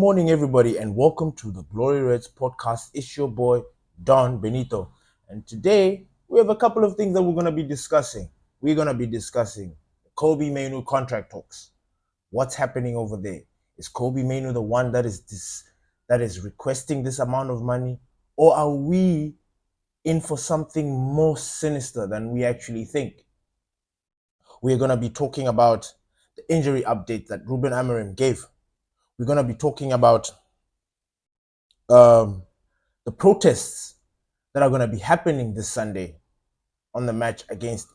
morning, everybody, and welcome to the Glory Reds podcast. It's your boy, Don Benito. And today, we have a couple of things that we're going to be discussing. We're going to be discussing Kobe Mainoo contract talks. What's happening over there? Is Kobe Mainoo the one that is requesting this amount of money? Or are we in for something more sinister than we actually think? We're going to be talking about the injury update that Ruben Amorim gave. We're going to be talking about the protests that are going to be happening this Sunday on the match against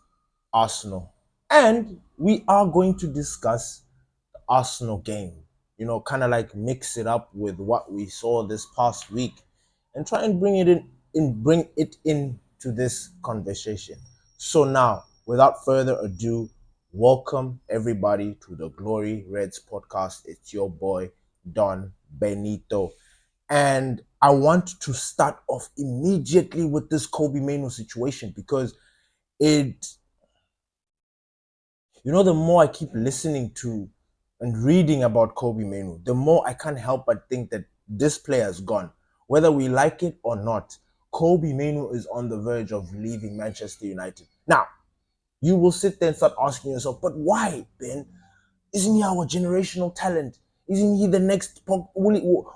Arsenal. And we are going to discuss the Arsenal game, kind of like mix it up with what we saw this past week and try and bring it into this conversation. So now, without further ado, welcome everybody to the Glory Reds podcast. It's your boy, Don Benito. And I want to start off immediately with this Kobe Mainoo situation because the more I keep listening to and reading about Kobe Mainoo, the more I can't help but think that this player is gone. Whether we like it or not, Kobe Mainoo is on the verge of leaving Manchester United. Now, you will sit there and start asking yourself, but why, Ben? Isn't he our generational talent? Isn't he the next Pogba?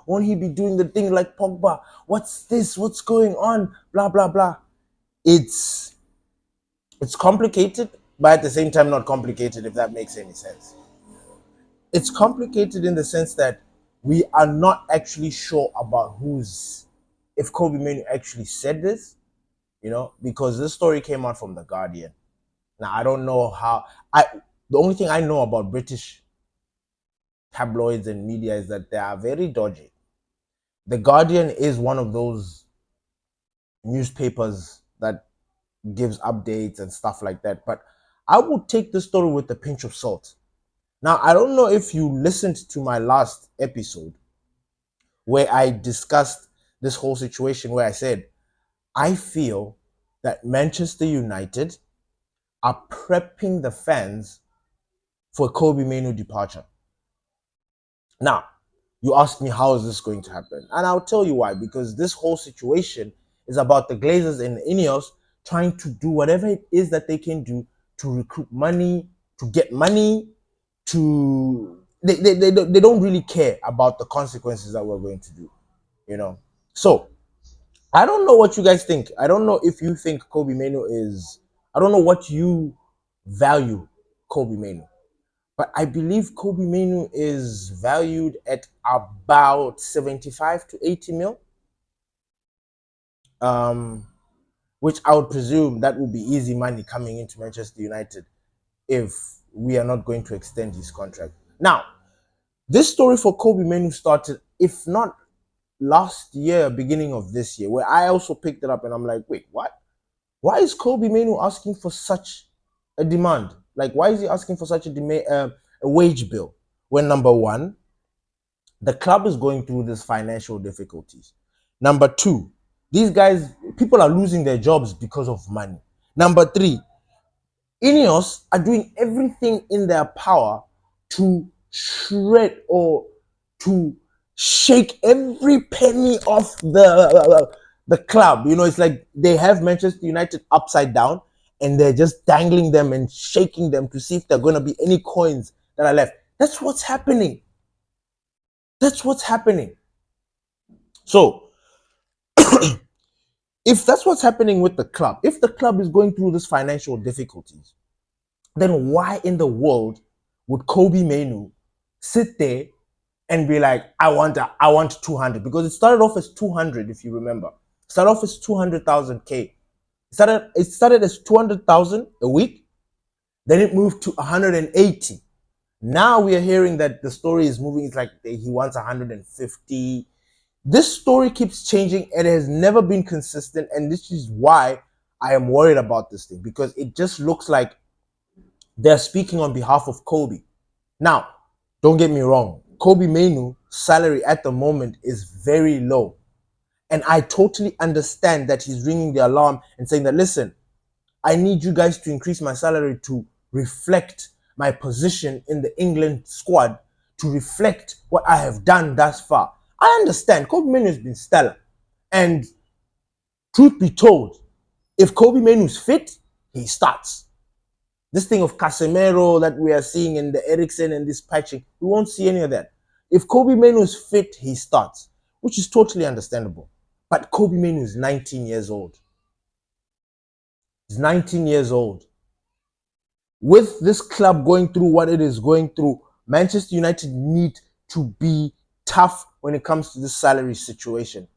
Won't he be doing the thing like Pogba? What's this? What's going on? Blah, blah, blah. It's complicated, but at the same time not complicated, if that makes any sense. It's complicated in the sense that we are not actually sure about if Kobe Mainoo actually said this, because this story came out from The Guardian. Now, I don't know the only thing I know about British tabloids and media is that they are very dodgy. The Guardian is one of those newspapers that gives updates and stuff like that. But I would take the story with a pinch of salt. Now, I don't know if you listened to my last episode where I discussed this whole situation where I said, I feel that Manchester United are prepping the fans for Kobe Mainoo departure. Now, you asked me how is this going to happen? And I'll tell you why. Because this whole situation is about the Glazers and INEOS trying to do whatever it is that they can do to recruit money, to get money, they don't really care about the consequences that we're going to do, So, I don't know what you guys think. I don't know if you think Kobe Mainoo I don't know what you value Kobe Mainoo. But I believe Kobe Mainoo is valued at about 75 to 80 mil. Which I would presume that would be easy money coming into Manchester United if we are not going to extend his contract. Now, this story for Kobe Mainoo started, if not last year, beginning of this year, where I also picked it up and I'm like, wait, what? Why is Kobe Mainoo asking for such a demand? Like, why is he asking for such a wage bill? When number one, the club is going through these financial difficulties. Number two, people are losing their jobs because of money. Number three, INEOS are doing everything in their power to shred or to shake every penny off the club. It's like they have Manchester United upside down and they're just dangling them and shaking them to see if there are going to be any coins that are left. That's what's happening. So, if that's what's happening with the club, if the club is going through these financial difficulties, then why in the world would Kobe Mainoo sit there and be like, I want 200? Because it started off as 200, if you remember. It started off as 200,000 K. It started as 200,000 a week. Then it moved to 180. Now we are hearing that the story is moving. It's like he wants 150. This story keeps changing and it has never been consistent. And this is why I am worried about this thing, because it just looks like they're speaking on behalf of Kobe. Now, don't get me wrong. Kobe Mainoo's salary at the moment is very low. And I totally understand that he's ringing the alarm and saying that, listen, I need you guys to increase my salary to reflect my position in the England squad to reflect what I have done thus far. I understand Kobe Mainoo has been stellar. And truth be told, if Kobe Mainoo's fit, he starts. This thing of Casemiro that we are seeing in the Eriksen and this patching, we won't see any of that. If Kobe Mainoo's fit, he starts, which is totally understandable. But Kobe Mainoo is 19 years old. He's 19 years old. With this club going through what it is going through, Manchester United need to be tough when it comes to this salary situation.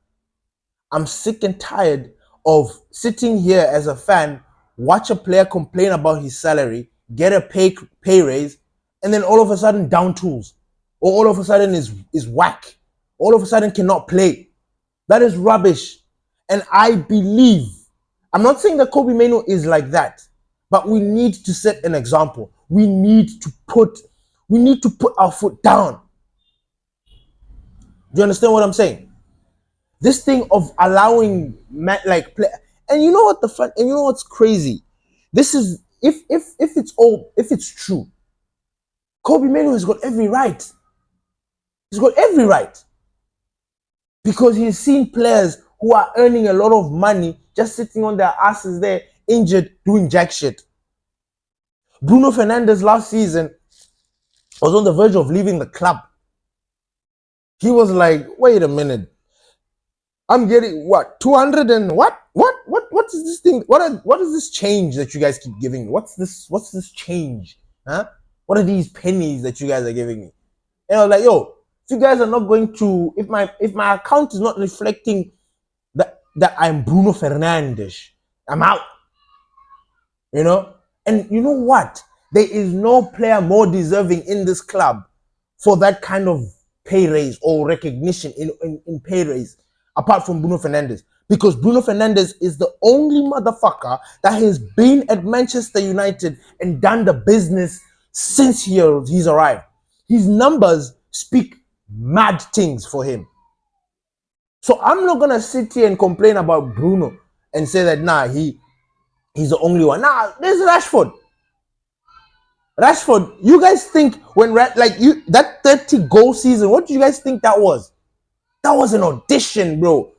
I'm sick and tired of sitting here as a fan, watch a player complain about his salary, get a pay raise, and then all of a sudden down tools. Or all of a sudden is whack. All of a sudden cannot play. That is rubbish. And I believe, I'm not saying that Kobe Mainoo is like that, but we need to set an example. We need to put our foot down. Do you understand what I'm saying? This thing of allowing play, and you know what and you know what's crazy? This is if it's true, Kobe Mainoo has got every right. He's got every right. Because he's seen players who are earning a lot of money just sitting on their asses there, injured, doing jack shit. Bruno Fernandes last season was on the verge of leaving the club. He was like, wait a minute. I'm getting what? 200 and what? What is this thing? What is this change that you guys keep giving me? What's this change? Huh? What are these pennies that you guys are giving me? And I was like, yo, if you guys are not going to, if my account is not reflecting that I'm Bruno Fernandes, I'm out. You know? And you know what? There is no player more deserving in this club for that kind of pay raise or recognition in pay raise, apart from Bruno Fernandes. Because Bruno Fernandes is the only motherfucker that has been at Manchester United and done the business since he's arrived. His numbers speak mad things for him. So I'm not gonna sit here and complain about Bruno and say that nah, he's the only one. Nah, there's Rashford. Rashford, you guys think when that 30 goal season, what do you guys think that was? That was an audition, bro.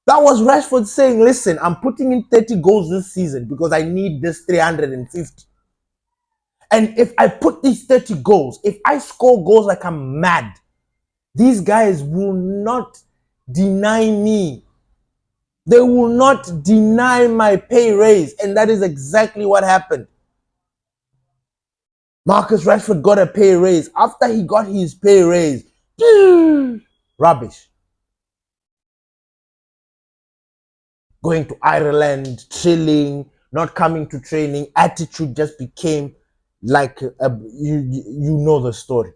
That was Rashford saying, listen, I'm putting in 30 goals this season because I need this 350. And if I put these 30 goals, if I score goals like I'm mad, these guys will not deny me. They will not deny my pay raise. And that is exactly what happened. Marcus Rashford got a pay raise. After he got his pay raise, rubbish. Going to Ireland, chilling, not coming to training. Attitude just became like, you know the story.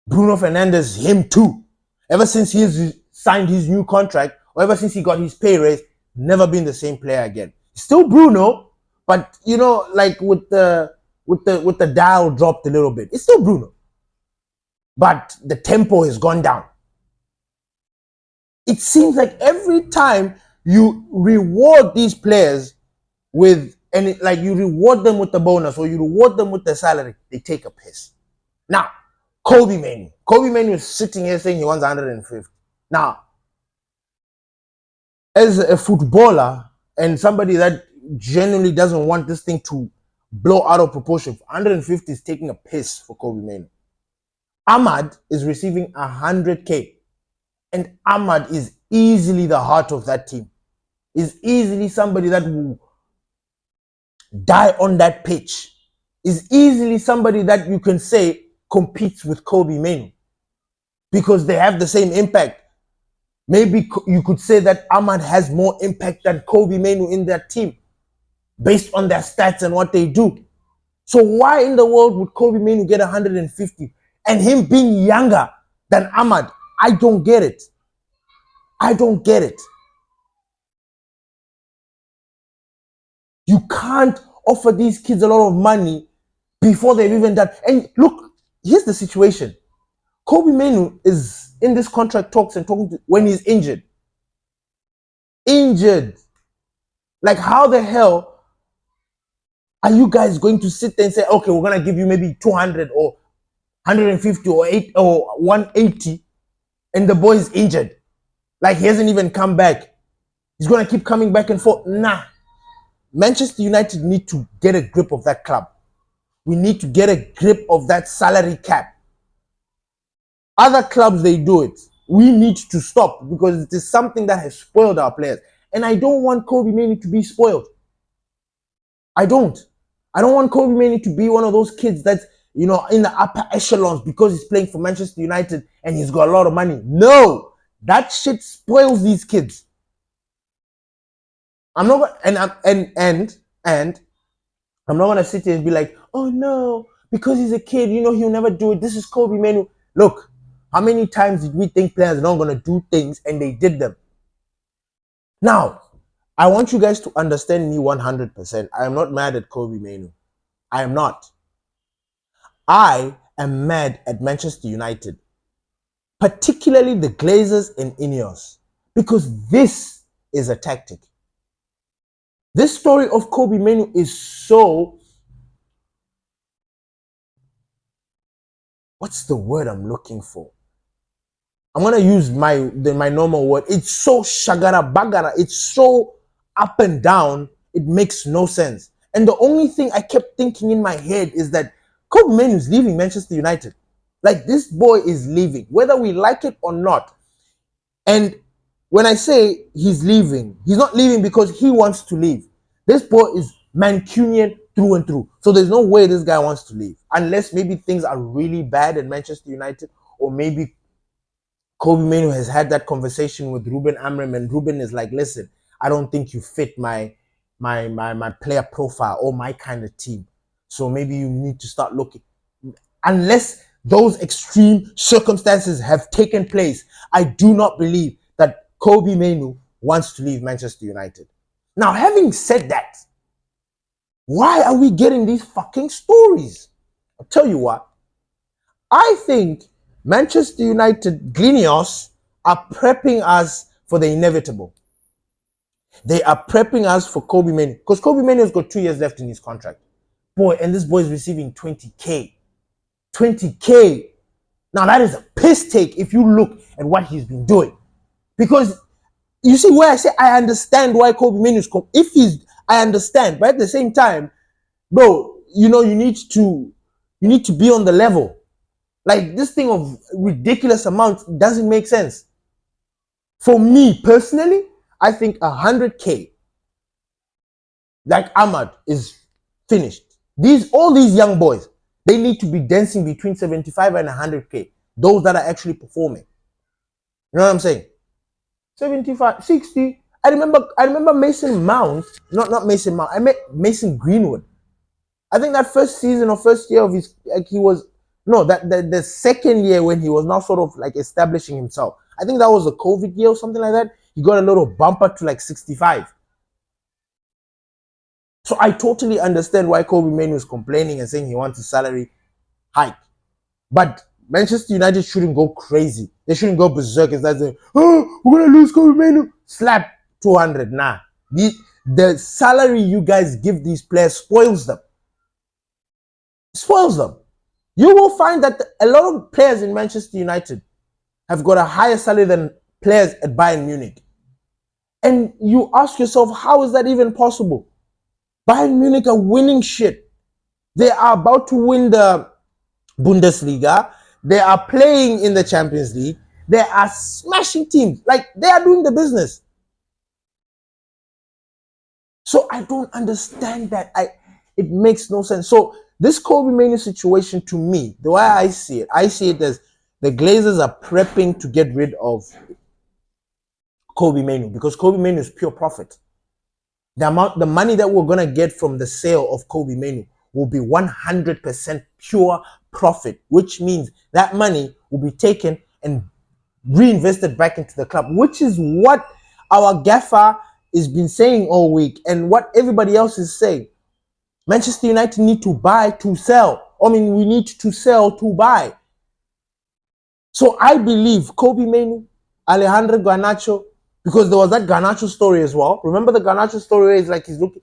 Bruno Fernandes, him too. Ever since he's signed his new contract, or ever since he got his pay raise, never been the same player again. Still Bruno, but you know, like with the dial dropped a little bit. It's still Bruno, but the tempo has gone down. It seems like every time you reward these players with you reward them with the bonus or you reward them with the salary, they take a piss. Now, Kobe Mainoo is sitting here saying he wants 150. Now, as a footballer and somebody that genuinely doesn't want this thing to blow out of proportion, 150 is taking a piss for Kobe Mainoo. Ahmad is receiving 100K. And Ahmad is easily the heart of that team. Is easily somebody that will die on that pitch. Is easily somebody that you can say competes with Kobe Mainoo. Because they have the same impact. Maybe you could say that Ahmad has more impact than Kobe Mainoo in that team. Based on their stats and what they do. So why in the world would Kobe Mainoo get 150? And him being younger than Ahmad, I don't get it. I don't get it. You can't offer these kids a lot of money before they've even done. And look, here's the situation. Kobe Mainoo is in this contract talks and talking when he's injured. Injured. Like, how the hell are you guys going to sit there and say, okay, we're going to give you maybe 200 or 150 or 180, and the boy is injured. Like he hasn't even come back. He's gonna keep coming back and forth. Nah. Manchester United need to get a grip of that club. We need to get a grip of that salary cap. Other clubs, they do it. We need to stop because it is something that has spoiled our players. And I don't want Kobe Mainoo to be spoiled. I don't want Kobe Mainoo to be one of those kids that's, in the upper echelons because he's playing for Manchester United and he's got a lot of money. No, that shit spoils these kids. I'm not and I'm not gonna sit here and be like, oh no, because he's a kid, he'll never do it. This is Kobe Mainoo. Look, how many times did we think players are not gonna do things and they did them? Now, I want you guys to understand me 100%. I am not mad at Kobe Mainoo. I am not. I am mad at Manchester United, particularly the Glazers and INEOS, because this is a tactic. This story of Kobe Mainoo is so, what's the word I'm looking for? I'm going to use my normal word. It's so shagara bagara. It's so up and down. It makes no sense. And the only thing I kept thinking in my head is that Kobe Mainoo is leaving Manchester United. Like, this boy is leaving, whether we like it or not. And when I say he's leaving, he's not leaving because he wants to leave. This boy is Mancunian through and through. So there's no way this guy wants to leave. Unless maybe things are really bad at Manchester United, or maybe Kobe Mainoo has had that conversation with Ruben Amorim, and Ruben is like, listen, I don't think you fit my player profile or my kind of team. So maybe you need to start looking. Unless those extreme circumstances have taken place, I do not believe that Kobe Mainoo wants to leave Manchester United. Now, having said that, why are we getting these fucking stories? I'll tell you what. I think Manchester United, INEOS, are prepping us for the inevitable. They are prepping us for Kobe Mainoo, because Kobe Mainoo has got 2 years left in his contract. Boy, and this boy is receiving 20K. 20K. Now, that is a piss take if you look at what he's been doing. Because you see where I say I understand why Kobe Mainoo is I understand, but at the same time, bro, you need to be on the level. Like, this thing of ridiculous amounts doesn't make sense. For me personally, I think 100K, like Ahmad, is finished. All these young boys, they need to be dancing between 75 and 100K. Those that are actually performing. You know what I'm saying? 75, 60. I remember Mason Mount, not Mason Mount. I met Mason Greenwood. I think that first season or first year of his, like, the second year when he was now sort of like establishing himself. I think that was a COVID year or something like that. He got a little bumper to like 65. So I totally understand why Kobe Mainoo is complaining and saying he wants a salary hike. But Manchester United shouldn't go crazy. They shouldn't go berserk and start saying, oh, we're going to lose Kobe Mainoo. Slap 200. Nah. The salary you guys give these players spoils them. Spoils them. You will find that a lot of players in Manchester United have got a higher salary than players at Bayern Munich. And you ask yourself, how is that even possible? Bayern Munich are winning shit. They are about to win the Bundesliga. They are playing in the Champions League. They are smashing teams. Like, they are doing the business. So I don't understand that. It makes no sense. So this Kobe Mainoo situation, to me, the way I see it as the Glazers are prepping to get rid of Kobe Mainoo, because Kobe Mainoo is pure profit. The money that we're gonna get from the sale of Kobe Mainoo will be 100% pure profit, which means that money will be taken and reinvested back into the club, which is what our gaffer has been saying all week and what everybody else is saying. Manchester United need to buy to sell. I mean, we need to sell to buy. So I believe Kobe Mainoo, Alejandro Garnacho, because there was that Garnacho story as well. Remember the Garnacho story is like he's looking,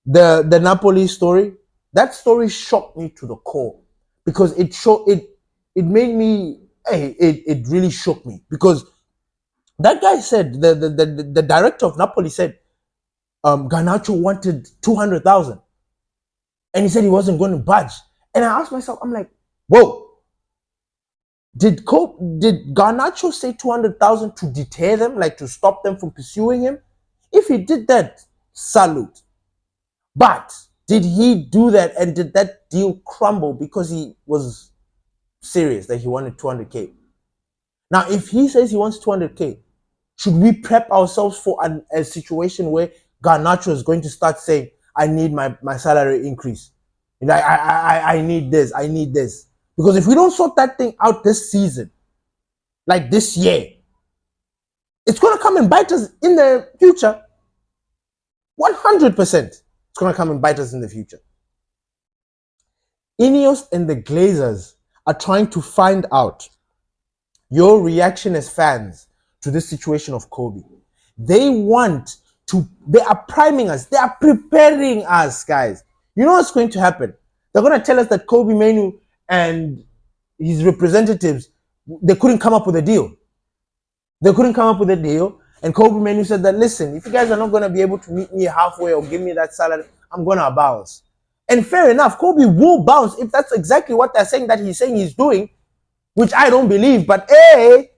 the Napoli story? That story shocked me to the core, because it it made me, hey, it really shook me, because that guy said, the director of Napoli said, Garnacho wanted 200,000, and he said he wasn't going to budge. And I asked myself, I'm like, whoa, did Garnacho say 200,000 to deter them, like to stop them from pursuing him? If he did that, salute. But did he do that, and did that deal crumble because he was serious that he wanted 200K? Now, if he says he wants 200K, should we prep ourselves for a situation where Garnacho is going to start saying, I need my salary increase? You know, I need this, I need this. Because if we don't sort that thing out this season, like this year, it's going to come and bite us in the future. 100%. It's going to come and bite us in the future. INEOS and the Glazers are trying to find out your reaction as fans to this situation of Kobe. They are priming us, they are preparing us, guys. You know what's going to happen? They're going to tell us that Kobe Mainoo and his representatives, they couldn't come up with a deal. They couldn't come up with a deal. And Kobe Mainoo said that, listen, if you guys are not going to be able to meet me halfway or give me that salary, I'm going to bounce. And fair enough, Kobe will bounce if that's exactly what they're saying that he's saying he's doing, which I don't believe. But hey,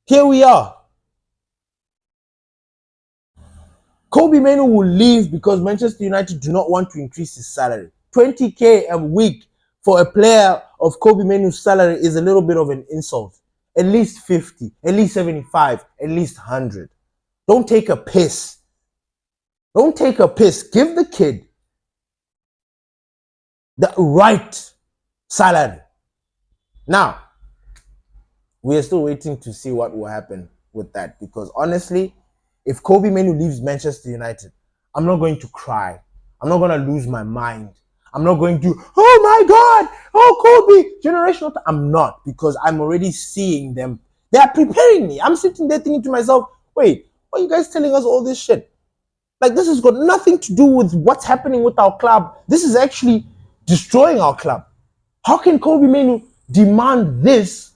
here we are. Kobe Mainoo will leave because Manchester United do not want to increase his salary. 20K a week for a player of Kobe Mainoo's salary is a little bit of an insult. At least 50, at least 75, at least 100. Don't take a piss. Don't take a piss. Give the kid the right salary. Now, we are still waiting to see what will happen with that, because honestly, if Kobe Mainoo leaves Manchester United, I'm not going to cry. I'm not going to lose my mind. I'm not going to, oh my God, oh Kobe, generational. I'm not, because I'm already seeing them. They are preparing me. I'm sitting there thinking to myself, wait, why are you guys telling us all this shit? Like, this has got nothing to do with what's happening with our club. This is actually destroying our club. How can Kobe Mainoo demand this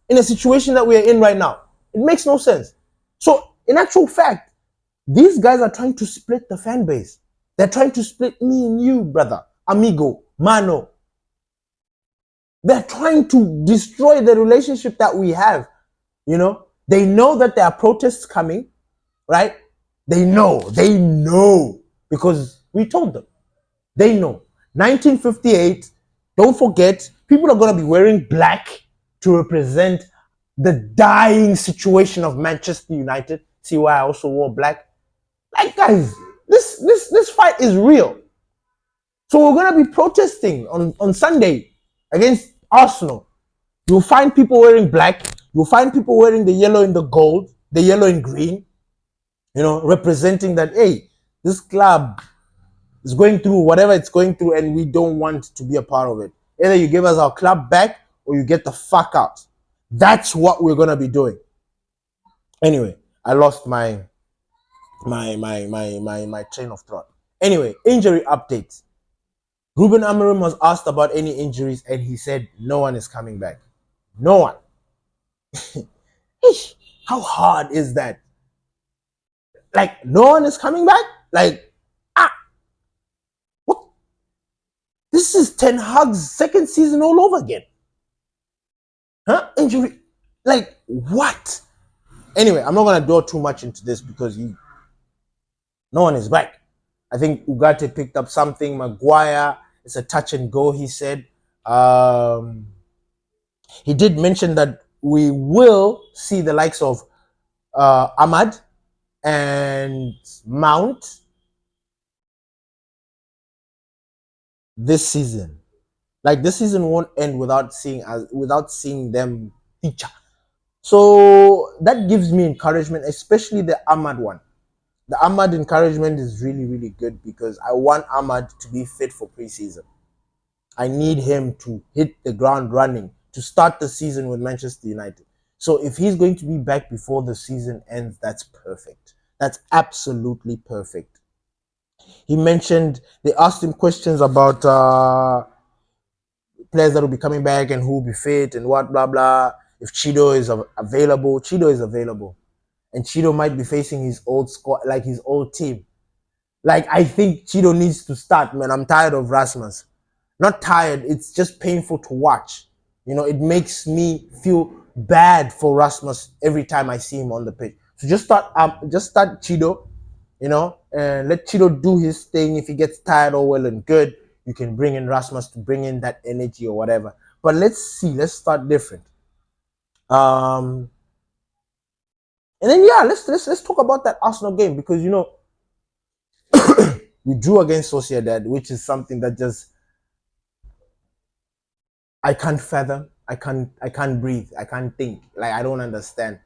in a situation that we are in right now? It makes no sense. So, in actual fact, these guys are trying to split the fan base. They're trying to split me and you, brother, amigo, mano. They're trying to destroy the relationship that we have. You know, they know that there are protests coming, right? They know because we told them. They know. 1958, don't forget, people are going to be wearing black to represent the dying situation of Manchester United. See why I also wore black? Like, guys, this fight is real. So we're going to be protesting on Sunday against Arsenal. You'll find people wearing black. You'll find people wearing the yellow and the gold, the yellow and green, you know, representing that, hey, this club is going through whatever it's going through and we don't want to be a part of it. Either you give us our club back or you get the fuck out. That's what we're going to be doing. Anyway, I lost my train of thought. Anyway, injury updates. Ruben Amorim was asked about any injuries and he said no one is coming back. No one. How hard is that? Like, no one is coming back? Like, what? This is Ten Hag's second season all over again. Huh? Injury? Like, what? Anyway, I'm not going to go too much into this because no one is back. I think Ugarte picked up something. Maguire, it's a touch and go, he said. He did mention that we will see the likes of Ahmad and Mount this season. Like, this season won't end without seeing them feature. So that gives me encouragement, especially the Ahmad one. The Ahmad encouragement is really, really good because I want Ahmad to be fit for preseason. I need him to hit the ground running to start the season with Manchester United. So if he's going to be back before the season ends, that's perfect. That's absolutely perfect. He mentioned, they asked him questions about players that will be coming back and who will be fit and what, blah, blah. If Chido is available, Chido is available. And Chido might be facing his old squad, like his old team. Like, I think Chido needs to start, man. I'm tired of Rasmus. Not tired, it's just painful to watch. You know, it makes me feel bad for Rasmus every time I see him on the pitch. So just start Chido, you know, and let Chido do his thing. If he gets tired, all well and good. You can bring in Rasmus to bring in that energy or whatever. But let's start different. And then let's talk about that Arsenal game, because you know we drew against Sociedad, which is something that just I can't fathom. I can't breathe. I can't think. Like, I don't understand.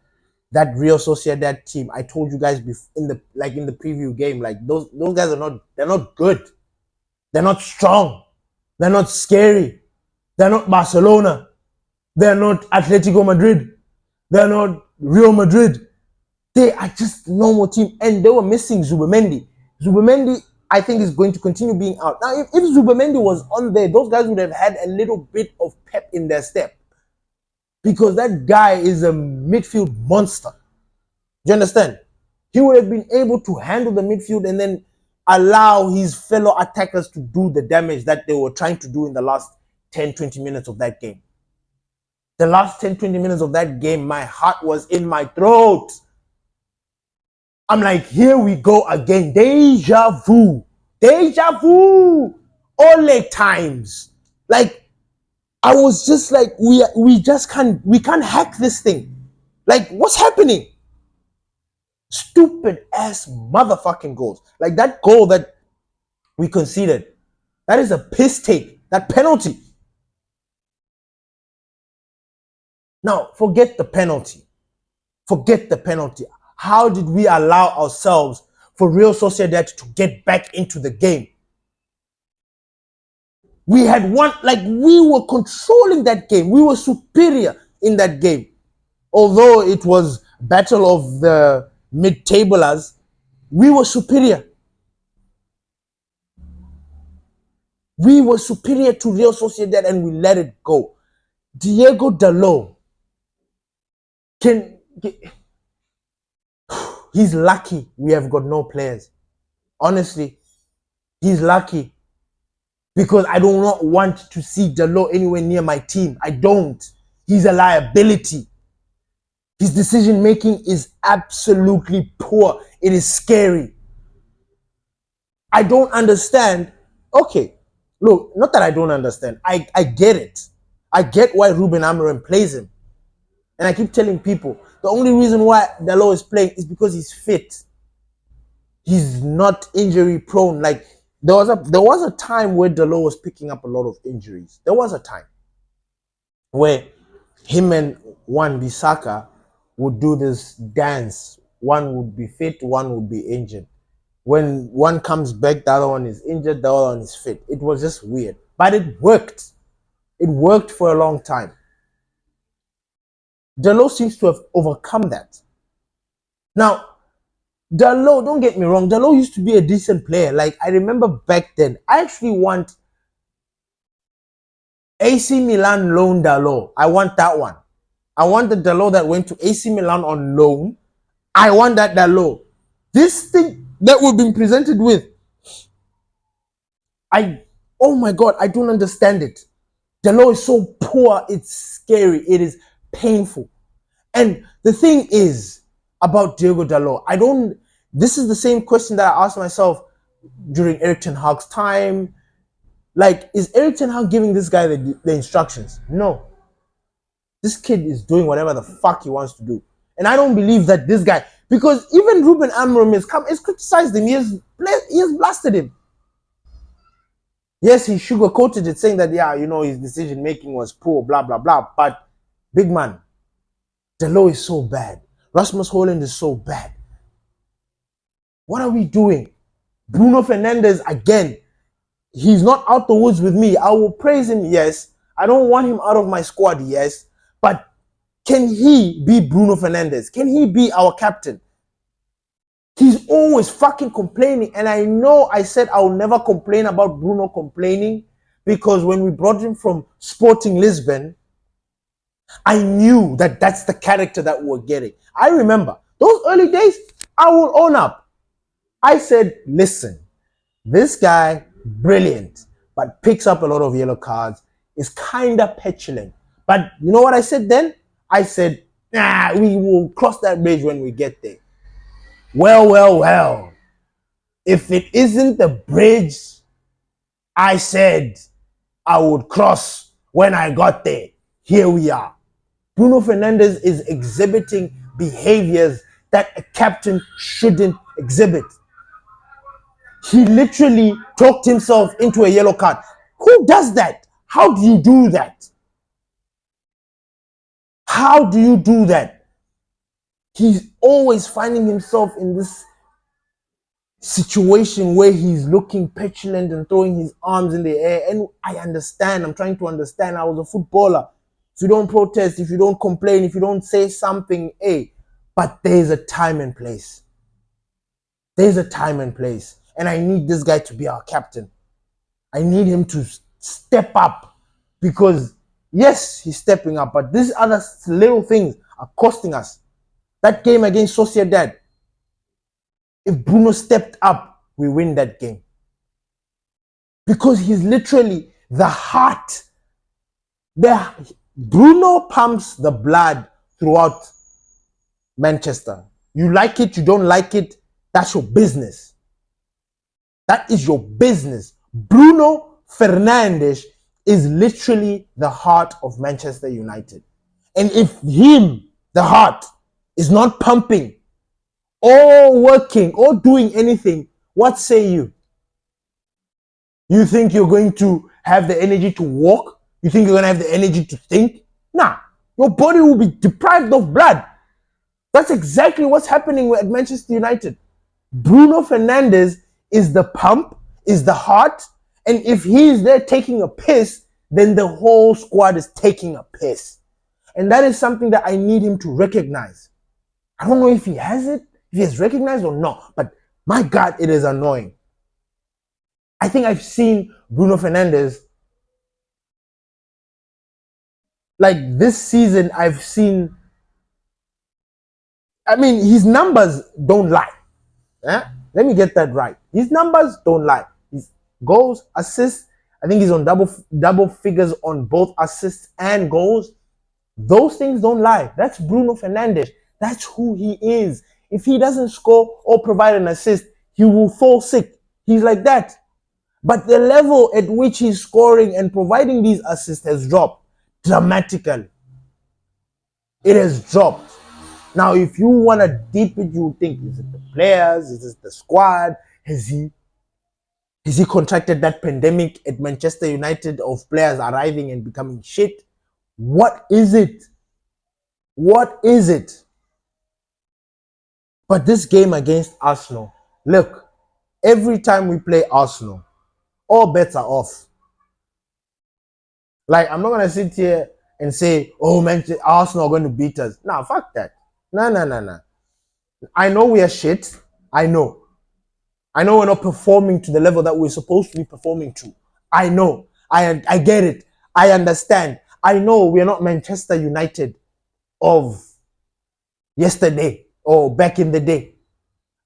That Real Sociedad team, I told you guys in the preview game, like those guys they're not good. They're not strong. They're not scary. They're not Barcelona. They're not Atletico Madrid. They're not Real Madrid. They are just normal team, and they were missing Zubimendi. Zubimendi, I think, is going to continue being out. Now, if Zubimendi was on there, those guys would have had a little bit of pep in their step, because that guy is a midfield monster. Do you understand? He would have been able to handle the midfield and then allow his fellow attackers to do the damage that they were trying to do in the last 10-20 minutes of that game. The last 10-20 minutes of that game, my heart was in my throat. I'm like, here we go again. Deja vu. Deja vu. Ole times. Like, I was just like, we can't hack this thing. Like, what's happening? Stupid ass motherfucking goals. Like that goal that we conceded. That is a piss take. That penalty. Now, forget the penalty. Forget the penalty. How did we allow ourselves for Real Sociedad to get back into the game? We had won, like we were controlling that game. We were superior in that game. Although it was battle of the mid-tablers, we were superior. We were superior to Real Sociedad and we let it go. Diego Dalot he's lucky we have got no players. Honestly, he's lucky, because I do not want to see Dalot anywhere near my team. I don't. He's a liability. His decision making is absolutely poor. It is scary. I don't understand. Okay, look, not that I don't understand. I get it. I get why Ruben Amorim plays him. And I keep telling people, the only reason why Dalot is playing is because he's fit. He's not injury prone. Like, there was a time where Dalot was picking up a lot of injuries. There was a time where him and Wan-Bissaka would do this dance. One would be fit, one would be injured. When one comes back, the other one is injured, the other one is fit. It was just weird. But it worked. It worked for a long time. Dalot seems to have overcome that. Now, Dalot, don't get me wrong, Dalot used to be a decent player. Like, I remember back then, I actually want AC Milan loan Dalot. I want that one. I want the Dalot that went to AC Milan on loan. I want that Dalot. This thing that we've been presented with, oh my God, I don't understand it. Dalot is so poor, it's scary, it is painful. And the thing is about Diego Dalot, this is the same question that I asked myself during Erik ten Hag's time. Like, is Erik ten Hag giving this guy the instructions? No. This kid is doing whatever the fuck he wants to do. And I don't believe that this guy, because even Ruben Amorim has criticized him. He has blasted him. Yes, he sugarcoated it, saying that, yeah, you know, his decision making was poor, blah, blah, blah. But, big man, Dalot is so bad. Rasmus Højlund is so bad. What are we doing? Bruno Fernandes, again, he's not out the woods with me. I will praise him, yes. I don't want him out of my squad, yes. But can he be Bruno Fernandes? Can he be our captain? He's always fucking complaining. And I know I said I will never complain about Bruno complaining, because when we brought him from Sporting Lisbon, I knew that that's the character that we're getting. I remember those early days, I will own up. I said, listen, this guy, brilliant, but picks up a lot of yellow cards, is kind of petulant. But you know what I said then? I said, nah, we will cross that bridge when we get there. Well. If it isn't the bridge I said I would cross when I got there, here we are. Bruno Fernandes is exhibiting behaviors that a captain shouldn't exhibit. He literally talked himself into a yellow card. Who does that? How do you do that? How do you do that? He's always finding himself in this situation where he's looking petulant and throwing his arms in the air. And I understand. I'm trying to understand. I was a footballer. If you don't protest, if you don't complain, if you don't say something, hey, but there's a time and place. There's a time and place. And I need this guy to be our captain. I need him to step up because, yes, he's stepping up, but these other little things are costing us. That game against Sociedad, if Bruno stepped up, we win that game. Because he's literally the heart. Bruno pumps the blood throughout Manchester. You like it, you don't like it, that's your business. That is your business. Bruno Fernandes is literally the heart of Manchester United. And if him, the heart, is not pumping or working or doing anything, what say you? You think you're going to have the energy to walk? You think you're going to have the energy to think? Nah, your body will be deprived of blood. That's exactly what's happening at Manchester United. Bruno Fernandes is the pump, is the heart, and if he's there taking a piss, then the whole squad is taking a piss. And that is something that I need him to recognize. I don't know if he has it, if he has recognized or not, but my God, it is annoying. I think I've seen Bruno Fernandes, like this season, his numbers don't lie. Let me get that right. His numbers don't lie. His goals, assists, I think he's on double figures on both assists and goals. Those things don't lie. That's Bruno Fernandes. That's who he is. If he doesn't score or provide an assist, he will fall sick. He's like that. But the level at which he's scoring and providing these assists has dropped dramatically. It has dropped. Now, if you want to deep it, you think, is it the players? Is it the squad? Has he contracted that pandemic at Manchester United of players arriving and becoming shit? What is it? What is it? But this game against Arsenal, look, every time we play Arsenal, all bets are off. Like, I'm not going to sit here and say, oh, man, Arsenal are going to beat us. Nah, fuck that. Nah. I know we are shit. I know we're not performing to the level that we're supposed to be performing to. I know. I get it. I understand. I know we're not Manchester United of yesterday or back in the day.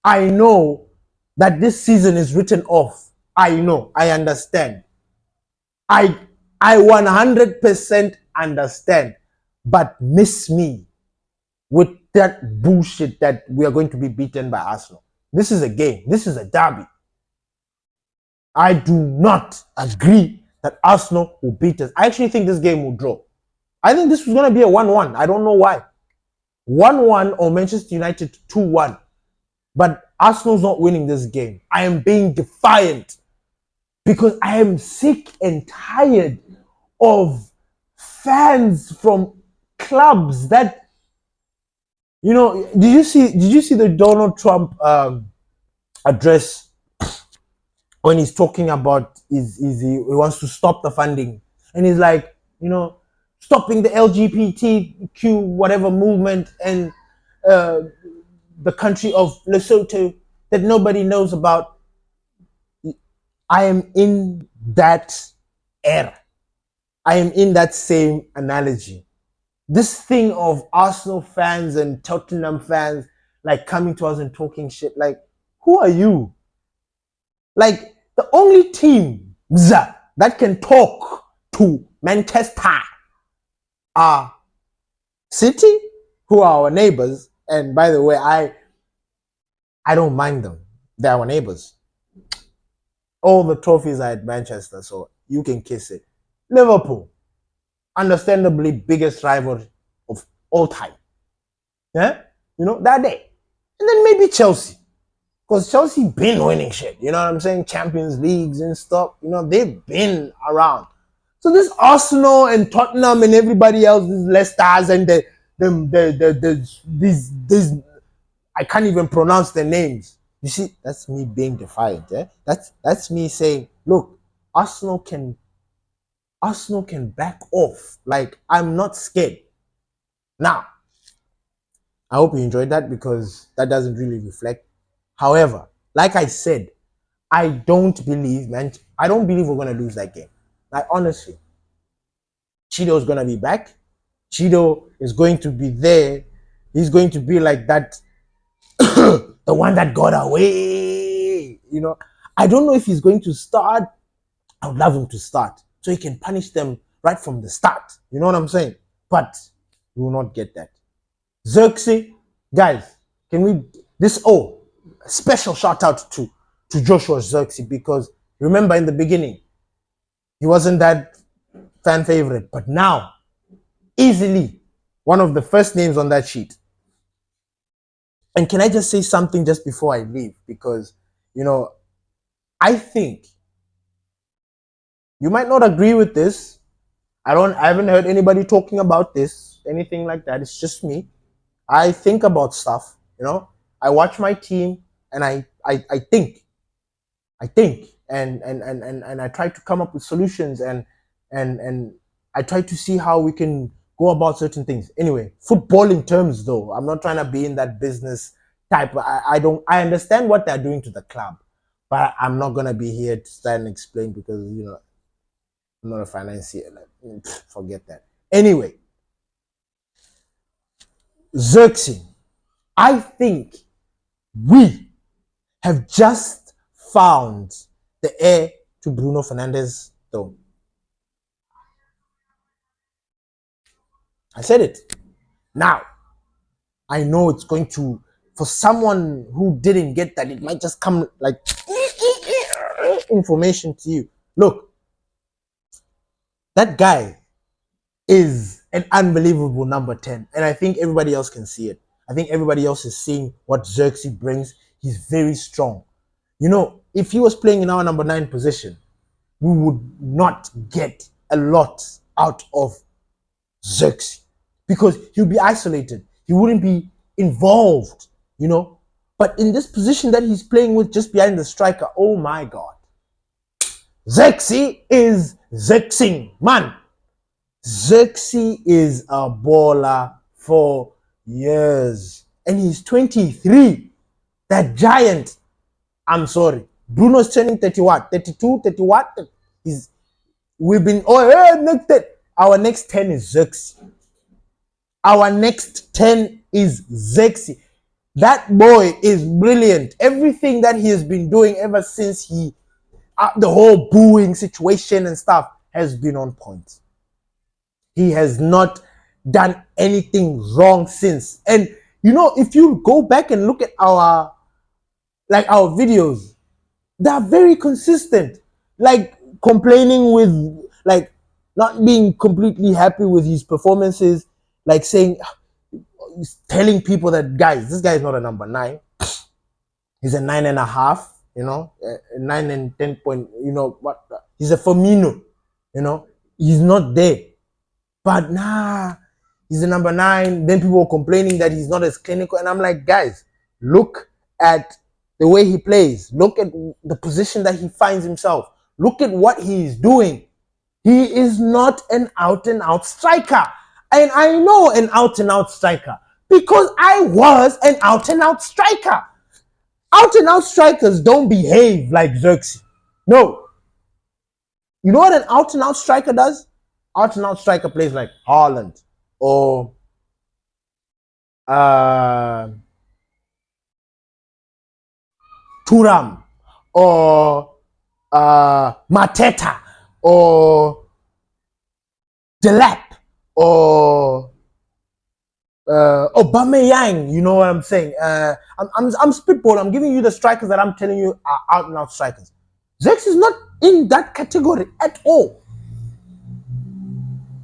I know that this season is written off. I know. I understand. I 100% understand. But miss me with that bullshit that we are going to be beaten by Arsenal. This is a game. This is a derby. I do not agree that Arsenal will beat us. I actually think this game will draw. I think this was going to be a 1-1. I don't know why. 1-1 or Manchester United 2-1. But Arsenal's not winning this game. I am being defiant because I am sick and tired of fans from clubs that, you know, did you see the Donald Trump address when he's talking about he wants to stop the funding, and he's like, you know, stopping the LGBTQ whatever movement and the country of Lesotho that nobody knows about. I am in that era. I am in that same analogy. This thing of Arsenal fans and Tottenham fans like coming to us and talking shit. Like, who are you? Like, the only team that can talk to Manchester are City, who are our neighbors. And by the way, I don't mind them. They're our neighbors. All the trophies are at Manchester, so you can kiss it. Liverpool, understandably biggest rival of all time. Yeah? That day. And then maybe Chelsea. Because Chelsea been winning shit. You know what I'm saying? Champions Leagues and stuff. They've been around. So this Arsenal and Tottenham and everybody else, these Leicester's and these I can't even pronounce their names. You see, that's me being defiant. Eh? That's me saying, look, Arsenal can back off. Like, I'm not scared. Now, I hope you enjoyed that because that doesn't really reflect. However, like I said, I don't believe we're going to lose that game. Like, honestly, Chido's going to be back. Chido is going to be there. He's going to be like that, the one that got away. I don't know if he's going to start. I would love him to start so he can punish them right from the start. You know what I'm saying? But we will not get that. Xerxes, guys, can we special shout out to Joshua Xerxes, because remember in the beginning he wasn't that fan favorite, but now easily one of the first names on that sheet. And can I just say something just before I leave? Because I think you might not agree with this. I haven't heard anybody talking about this, anything like that. It's just me. I think about stuff, I watch my team and I think, and I try to come up with solutions and I try to see how we can go about certain things. Anyway, football in terms though, I'm not trying to be in that business type. I understand what they're doing to the club, but I'm not gonna be here to stand and explain because I'm not a financier. Forget that. Anyway, Xerxes, I think we have just found the heir to Bruno Fernandes throne. I said it. Now, I know it's going to, for someone who didn't get that, it might just come like information to you. Look, that guy is an unbelievable number 10. And I think everybody else can see it. I think everybody else is seeing what Xerxes brings. He's very strong. If he was playing in our number 9 position, we would not get a lot out of Xerxes because he'll be isolated. He wouldn't be involved, But in this position that he's playing with just behind the striker, oh my God. Xerxes is Xerxing, man. Xerxes is a baller for years. And he's 23. That giant. I'm sorry. Bruno's turning 30 what? 32, 30 what? Our next 10 is Xerxes. Our next 10 is Xerxes. That boy is brilliant. Everything that he has been doing ever since the whole booing situation and stuff has been on point. He has not done anything wrong since. And if you go back and look at our videos, they're very consistent. Like complaining with, like, not being completely happy with his performances, like saying, telling people that, guys, this guy is not a number 9. He's a 9.5, 9 and 10 point, what? He's a Firmino, he's not there. But he's a number 9. Then people were complaining that he's not as clinical. And I'm like, guys, look at the way he plays. Look at the position that he finds himself. Look at what he's doing. He is not an out-and-out striker. And I know an out-and-out striker because I was an out-and-out striker. Out-and-out strikers don't behave like Xerxes. No. You know what an out and out striker does? Out and out striker plays like Haaland or uh, Turam or Mateta or Delap or Aubameyang. You know what I'm saying? I'm spitballing. I'm giving you the strikers that I'm telling you are out and out strikers. Zex is not in that category at all.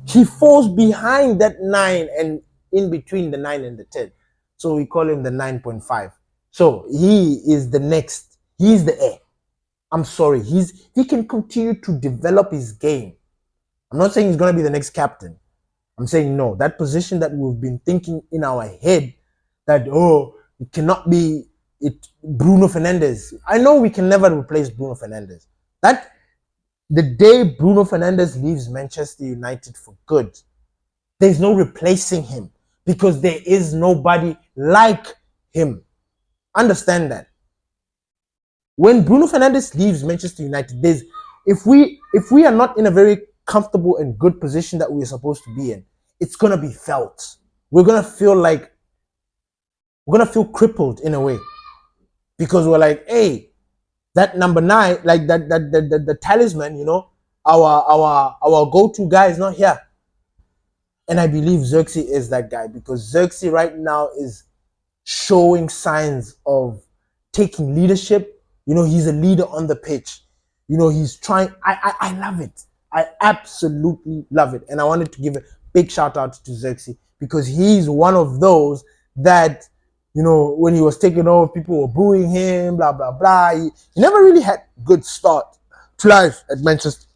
He falls behind that 9 and in between the 9 and the 10. So we call him the 9.5. So he is the next. He's the heir. I'm sorry. He can continue to develop his game. I'm not saying he's going to be the next captain. I'm saying no. That position that we've been thinking in our head that, it cannot be Bruno Fernandes. I know we can never replace Bruno Fernandes. That the day Bruno Fernandes leaves Manchester United for good, there's no replacing him because there is nobody like him. Understand that. When Bruno Fernandes leaves Manchester United, if we are not in a very comfortable and good position that we're supposed to be in, it's gonna be felt. We're gonna feel crippled in a way because we're like, hey, that number 9, like the talisman, our go-to guy is not here. And I believe Xerxes is that guy because Xerxes right now is showing signs of taking leadership. He's a leader on the pitch. He's trying. I love it. I absolutely love it. And I wanted to give a big shout out to Xerxes because he's one of those that, when he was taking over, people were booing him, blah, blah, blah. He never really had a good start to life at Manchester.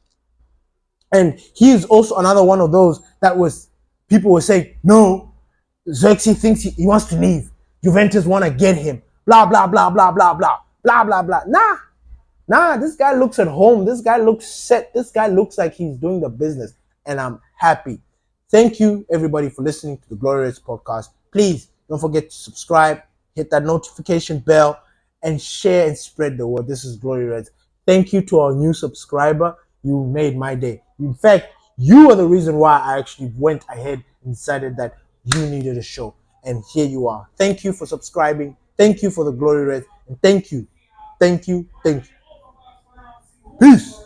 And he is also another one of those that people were saying, no, Xerxes thinks he wants to leave. Juventus want to get him. Blah, blah, blah, blah, blah, blah, blah, blah, blah. Nah, this guy looks at home. This guy looks set. This guy looks like he's doing the business. And I'm happy. Thank you, everybody, for listening to the Glory Reds podcast. Please don't forget to subscribe, hit that notification bell, and share and spread the word. This is Glory Reds. Thank you to our new subscriber. You made my day. In fact, you are the reason why I actually went ahead and decided that you needed a show. And here you are. Thank you for subscribing. Thank you for the Glory Reds. And thank you. Thank you. Thank you. Peace.